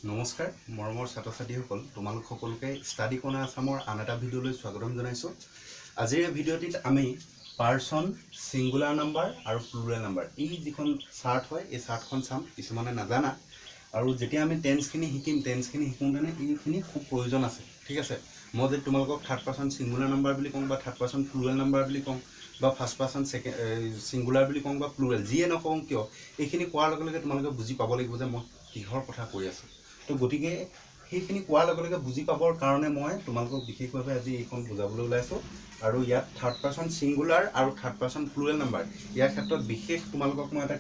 নমস্কাৰ মৰমৰ ছাত্ৰ ছাত্ৰীসকল তোমালোক সকলোকে ষ্টাডি কৰ্ণাৰ আসামৰ আন এটা ভিডিঅ'লৈ স্বাগতম জনাইছোঁ। আজিৰ এই ভিডিঅ'টিত আমি পাৰ্চন, সিঙ্গুলাৰ নাম্বাৰ আৰু প্লুৰেল নাম্বাৰ এই যিখন চাৰ্ট হয় এই চাৰ্টখন চাম। কিছুমানে নাজানা আৰু যেতিয়া আমি টেন্সখিনি শিকিম টেন্সখিনি শিকোঁতেনে এইখিনি খুব প্ৰয়োজন আছে। ঠিক আছে, মই যদি তোমালোকক থাৰ্ড পাৰ্চন সিঙ্গুলাৰ নাম্বাৰ বুলি কওঁ বা থাৰ্ড পাৰ্চন প্লুৰেল নাম্বাৰ বুলি কওঁ বা ফাৰ্ষ্ট পাৰ্চন সিঙ্গুলাৰ বুলি কওঁ বা প্লুৰেল যিয়ে নকওঁ কিয় এইখিনি কোৱাৰ লগে লগে তোমালোকে বুজি পাব লাগিব যে মই কিহৰ কথা কৈ আছোঁ। তো গতিকে সেইখিনি কোৱাৰ লগে লগে বুজি পাবৰ কাৰণে মই তোমালোকক বিশেষভাৱে আজি এইখন বুজাবলৈ ওলাইছোঁ। আৰু ইয়াত থাৰ্ড পাৰ্চন সিঙ্গুলাৰ আৰু থাৰ্ড পাৰ্চন প্লুৰেল নাম্বাৰ ইয়াৰ ক্ষেত্ৰত বিশেষ তোমালোকক মই এটা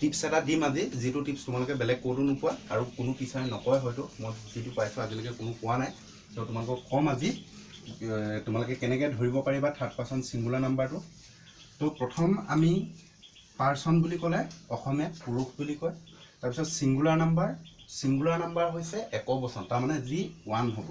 টিপছ এটা দিম আজি, যিটো টিপছ তোমালোকে বেলেগ ক'তো নোপোৱা আৰু কোনো টিচাৰে নকয়। হয়তো মই যিটো পাইছোঁ আজিলৈকে কোনো কোৱা নাই। তো তোমালোকক ক'ম আজি তোমালোকে কেনেকৈ ধৰিব পাৰিবা থাৰ্ড পাৰ্চন সিঙ্গুলাৰ নাম্বাৰটো। তো প্ৰথম আমি পাৰ্চন বুলি ক'লে অসমীয়াত পুৰুষ বুলি কয়। তাৰপিছত সিঙ্গুলাৰ নাম্বাৰ হৈছে একবচন, তাৰমানে যি ওৱান হ'ব,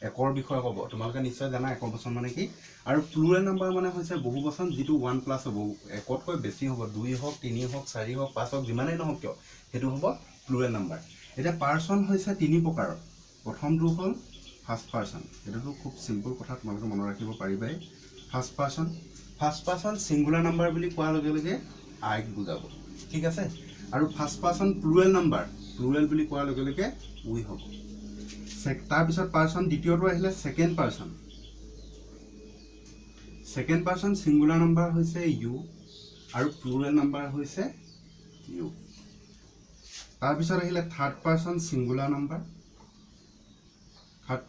একৰ বিষয়ে ক'ব। তোমালোকে নিশ্চয় জানা একবচন মানে কি। আৰু প্লুৰেল নাম্বাৰ মানে হৈছে বহু বচন, যিটো 1+ হ'ব, একতকৈ বেছি হ'ব, 2 হওক 3 হওক 4 হওক 5 হওক যিমানেই নহওক কিয় সেইটো হ'ব প্লুৰেল নাম্বাৰ। এতিয়া পাৰ্চন হৈছে 3 প্ৰকাৰৰ। প্ৰথমটো হ'ল ফাৰ্ষ্ট পাৰ্চন, এইটোতো খুব চিম্পল কথা, তোমালোকে মনত ৰাখিব পাৰিবাই। ফাৰ্ষ্ট পাৰ্চন সিঙ্গুলাৰ নাম্বাৰ বুলি কোৱাৰ লগে লগে আইক বুজাব। ঠিক আছে, আৰু first person plural number plural বুলি কোৱাৰ লগে লগে উই হ'ব। তাৰপিছত পাৰ্চন দ্বিতীয়টো আহিলে ছেকেণ্ড পাৰ্চন সিঙ্গুলাৰ নাম্বাৰ হৈছে ইউ আৰু প্লুৰেল নাম্বাৰ হৈছে ইউ। তাৰপিছত আহিলে third person singular number. Third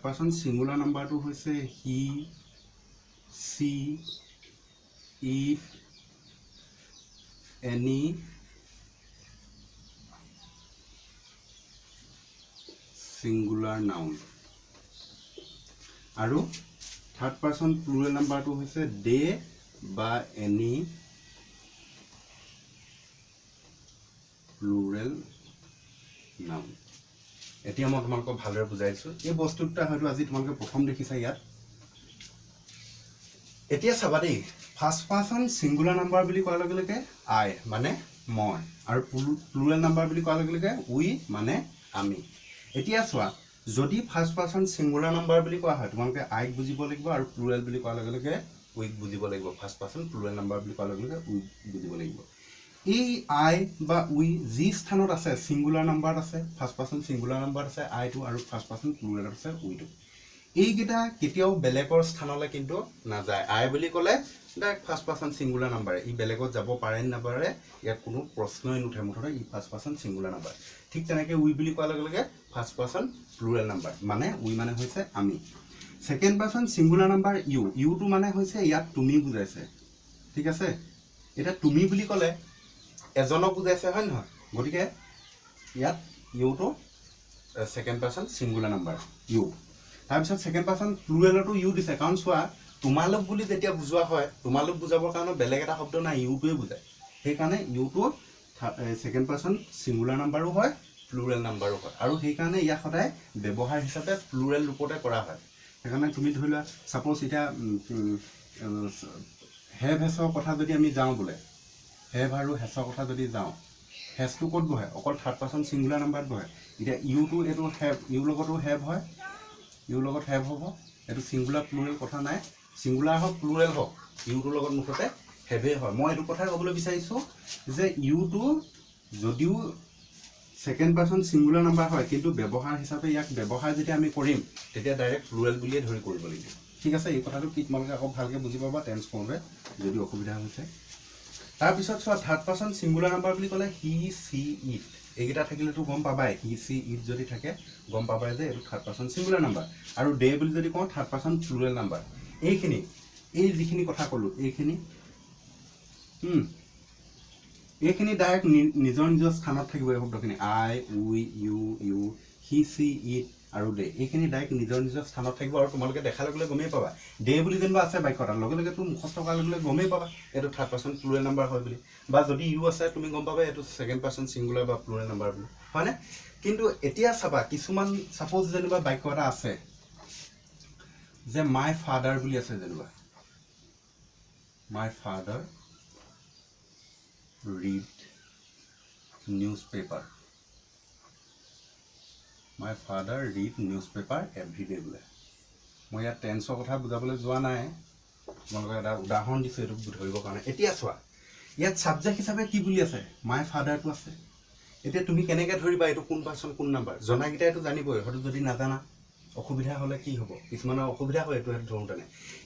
person singular নাম্বাৰটো হৈছে he, she, it, any, singular noun. আৰু থাৰ্ড পাৰ্চন প্লুৰেল নাম্বাৰটো হৈছে দে বা এনি প্লুৰেল নাউন। এতিয়া মই তোমালোকক ভালদৰে বুজাইছোঁ। এই বস্তু দুটা হয়তো আজি তোমালোকে প্ৰথম দেখিছা ইয়াত। এতিয়া চাবা দেই, ফাৰ্ষ্ট পাৰ্চন সিঙ্গুলাৰ নাম্বাৰ বুলি কোৱাৰ লগে লগে আই মানে মই, আৰু প্লুৰেল নাম্বাৰ বুলি কোৱাৰ লগে লগে উই মানে আমি। এতিয়া চোৱা, যদি ফাৰ্ষ্ট পাৰ্চন সিঙ্গুলাৰ নাম্বাৰ বুলি কোৱা হয় তোমালোকে আইক বুজিব লাগিব আৰু প্লুৰেল বুলি কোৱাৰ লগে লগে উইক বুজিব লাগিব। ফাৰ্ষ্ট পাৰ্চন প্লুৰেল নাম্বাৰ বুলি কোৱাৰ লগে লগে উইক বুজিব লাগিব। এই আই বা উই যি স্থানত আছে সিঙ্গুলাৰ নাম্বাৰত আছে, ফাৰ্ষ্ট পাৰ্চন সিঙ্গুলাৰ নাম্বাৰত আছে আইটো, আৰু ফাৰ্ষ্ট পাৰ্চন প্লুৰেলত আছে উইটো। এইকেইটা কেতিয়াও বেলেগৰ স্থানলৈ কিন্তু নাযায়। আই বুলি ক'লে direct first person singular number, ই বেলেগত যাব পাৰে নাপাৰে ইয়াত কোনো প্ৰশ্নই নুঠে, মুঠতে ই ফাৰ্ষ্ট পাৰ্চন সিঙ্গুলাৰ নাম্বাৰ। ঠিক তেনেকৈ উই বুলি কোৱাৰ লগে লগে ফাৰ্ষ্ট পাৰ্চন প্লুৰেল নাম্বাৰ, মানে উই মানে হৈছে আমি। Second person singular number you, ইউটো মানে হৈছে ইয়াত তুমি বুজাইছে। ঠিক আছে, এতিয়া তুমি বুলি ক'লে এজনক বুজাইছে, হয় নহয়? গতিকে ইয়াত ইউটো second person singular number you. তাৰপিছত ছেকেণ্ড পাৰ্চন প্লুৰেলতো ইউ দিছে, কাৰণ চোৱা তোমালোক বুলি যেতিয়া বুজোৱা হয় তোমালোক বুজাবৰ কাৰণে বেলেগ এটা শব্দ নাই, ইউটোৱে বুজায়। সেইকাৰণে ইউটো ছেকেণ্ড পাৰ্চন সিঙ্গুলাৰ নাম্বাৰো হয় প্লুৰেল নাম্বাৰো হয়, আৰু সেইকাৰণে ইয়াক সদায় ব্যৱহাৰ হিচাপে প্লুৰেল ৰূপতে কৰা হয়। সেইকাৰণে তুমি ধৰি লোৱা ছাপ'জ এতিয়া হেভ হেছৰ কথা যদি আমি যাওঁ, বোলে হেভ আৰু হেছৰ কথা যদি যাওঁ, হেছটো ক'ত বহে? অকল থাৰ্ড পাৰ্চন সিঙ্গুলাৰ নাম্বাৰত বহে। এতিয়া ইউটো এইটো হেভ, ইউৰ লগতো হেভ হয়, ইউৰ লগত হেভ হ'ব। এইটো সিঙ্গুলাৰ প্লুৰেল কথা নাই, সিঙ্গুলাৰ হওক প্লুৰেল হওক ইউটোৰ লগত মুঠতে হেভেই হয়। মই এইটো কথাই ক'বলৈ বিচাৰিছোঁ যে ইউটো যদিও ছেকেণ্ড পাৰ্চন সিঙ্গুলাৰ নাম্বাৰ হয়, কিন্তু ব্যৱহাৰ হিচাপে ইয়াক ব্যৱহাৰ যেতিয়া আমি কৰিম তেতিয়া ডাইৰেক্ট প্লুৰেল বুলিয়ে ধৰি কৰিব লাগিব। ঠিক আছে, এই কথাটো কি তোমালোকে আকৌ ভালকৈ বুজি পাবা টেন্স কৰোঁতে যদি অসুবিধা হৈছে। তাৰপিছত চোৱা, থাৰ্ড পাৰ্চন সিঙ্গুলাৰ নাম্বাৰ বুলি ক'লে হি, চি, ইট এইকেইটা থাকিলেতো গম পাবাই। হি, চি, ইট যদি থাকে গম পাবাই যে এইটো থাৰ্ড পাৰ্চন সিঙ্গুলাৰ নাম্বাৰ। আৰু দে বুলি যদি কওঁ থাৰ্ড পাৰ্চন প্লুৰেল নাম্বাৰ। এই যিখিনি কথা ক'লোঁ এইখিনি ডাইৰেক্ট নিজৰ নিজৰ স্থানত থাকিব। এই শব্দখিনি আই, উই, ইউ, হি, চি, ইট আৰু দে এইখিনি ডাইৰেক্ট নিজৰ নিজৰ স্থানত থাকিব। আৰু তোমালোকে দেখাৰ লগে লগে গমেই পাবা, দে বুলি যেনিবা আছে বাক্যটাৰ লগে লগে তুমি মুখস্থ কৰাৰ লগে লগে গমেই পাবা এইটো থাৰ্ড পাৰ্চন প্লুৰেল নাম্বাৰ হয় বুলি, বা যদি ইউ আছে তুমি গম পাবা এইটো ছেকেণ্ড পাৰ্চন সিঙ্গুলাৰ বা প্লুৰেল নাম্বাৰ বুলি, হয়নে? কিন্তু এতিয়া চাবা, কিছুমান ছাপ'জ যেনিবা বাক্য এটা আছে যে মাই ফাদাৰ বুলি আছে, যেনিবা my father read newspaper. My father read newspaper everyday বোলে। মই ইয়াত টেন্সৰ কথা বুজাবলৈ যোৱা নাই, তোমালোকক এটা উদাহৰণ দিছোঁ এইটো ধৰিবৰ কাৰণে। এতিয়া চোৱা, ইয়াত ছাবজেক্ট হিচাপে কি বুলি আছে? মাই ফাদাৰটো আছে। এতিয়া তুমি কেনেকৈ ধৰিবা এইটো কোন পাৰ্চন কোন নাম্বাৰ? জনাকেইটাইতো জানিবই, হয়তো যদি নাজানা অসুবিধা হ'লে কি হ'ব? কিছুমানৰ অসুবিধা হয় এইটো ধৰোঁতেনে।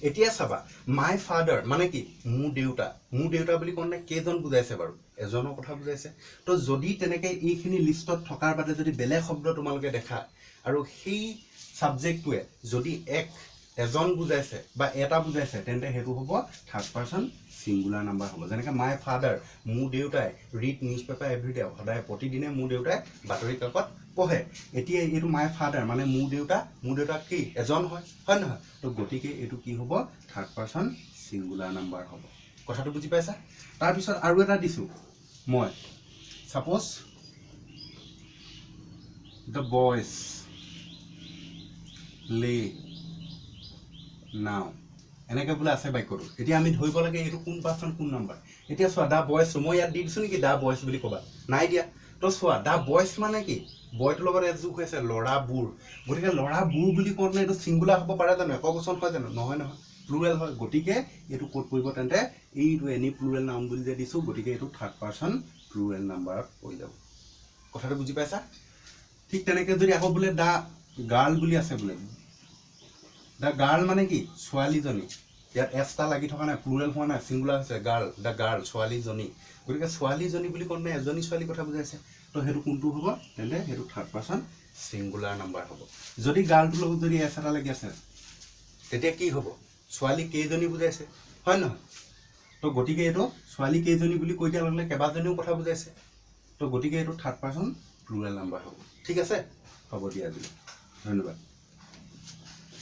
এতিয়া চাবা, মাই ফাদাৰ মানে কি? মোৰ দেউতা। মোৰ দেউতা বুলি কওঁতে কেইজন বুজাইছে বাৰু? এজনৰ কথা বুজাইছে। তো যদি তেনেকৈ এইখিনি লিষ্টত থকাৰ বাদে যদি বেলেগ শব্দ তোমালোকে দেখা আৰু সেই ছাবজেক্টটোৱে যদি এজন বুজাইছে বা এটা বুজাইছে, তেন্তে সেইটো হ'ব থাৰ্ড পাৰ্চন ছিংগুলাৰ নাম্বাৰ হ'ব। যেনেকৈ মাই ফাদাৰ, মোৰ দেউতাই ৰিড নিউজ পেপাৰ এভৰিডে, সদায় প্ৰতিদিনে মোৰ দেউতাই বাতৰি কাকত পঢ়ে। এতিয়া এইটো মাই ফাদাৰ মানে মোৰ দেউতা কি? এজন হয়, হয় নহয়? তো গতিকে এইটো কি হ'ব? থাৰ্ড পাৰ্চন ছিংগুলাৰ নাম্বাৰ হ'ব। কথাটো বুজি পাইছা? তাৰপিছত আৰু এটা দিছোঁ মই, ছাপ'জ দ্য বয়জ লে নাও, এনেকৈ বোলে আছে বাক্যটো। এতিয়া আমি ধৰিব লাগে এইটো কোন পাৰ্চন কোন নাম্বাৰ। এতিয়া চোৱা, দ্য বয়জ, মই ইয়াত দি দিছোঁ নেকি দ্য বয়জ বুলি ক'বা? নাই দিয়া। তো চোৱা, দ্য বয়জ মানে কি? বয়টোৰ লগত এযোগ হৈ আছে ল'ৰাবোৰ। গতিকে ল'ৰাবোৰ বুলি কওঁতে এইটো ছিংগুলাৰ হ'ব পাৰে জানো? একবচন হয় জানো? নহয় নহয়, প্লুৰেল হয়। গতিকে এইটো ক'ত পৰিব তেন্তে? এইটো এনি প্লুৰেল নাউন বুলি যে দিছোঁ, গতিকে এইটো থাৰ্ড পাৰ্চন প্লুৰেল নাম্বাৰত পৰি যাব। কথাটো বুজি পাইছা? ঠিক তেনেকৈ যদি আকৌ বোলে দ্য গাৰ্ল বুলি আছে বোলে, দ্য গাৰ্ল মানে কি? ছোৱালীজনী। ইয়াত এছটা লাগি থকা নাই, প্লুৰেল হোৱা নাই, ছিংগুলাৰ হৈছে গাৰ্ল, দ্য গাৰ্ল ছোৱালীজনী। গতিকে ছোৱালীজনী বুলি কওঁতে এজনী ছোৱালীৰ কথা বুজাইছে। তো সেইটো কোনটো হ'ব তেন্তে? সেইটো থাৰ্ড পাৰ্চন ছিংগুলাৰ নাম্বাৰ হ'ব। যদি গাৰ্লটোৰ লগত যদি এছ এটা লাগি আছে, তেতিয়া কি হ'ব? ছোৱালী কেইজনী বুজাইছে, হয় নহয়? তো গতিকে এইটো ছোৱালী কেইজনী বুলি কৈ দিয়াৰ লগে লগে কেইবাজনীও কথা বুজাইছে। তো গতিকে এইটো থাৰ্ড পাৰ্চন প্লুৰেল নাম্বাৰ হ'ব। ঠিক আছে? হ'ব দিয়া আজিলৈ, ধন্যবাদ।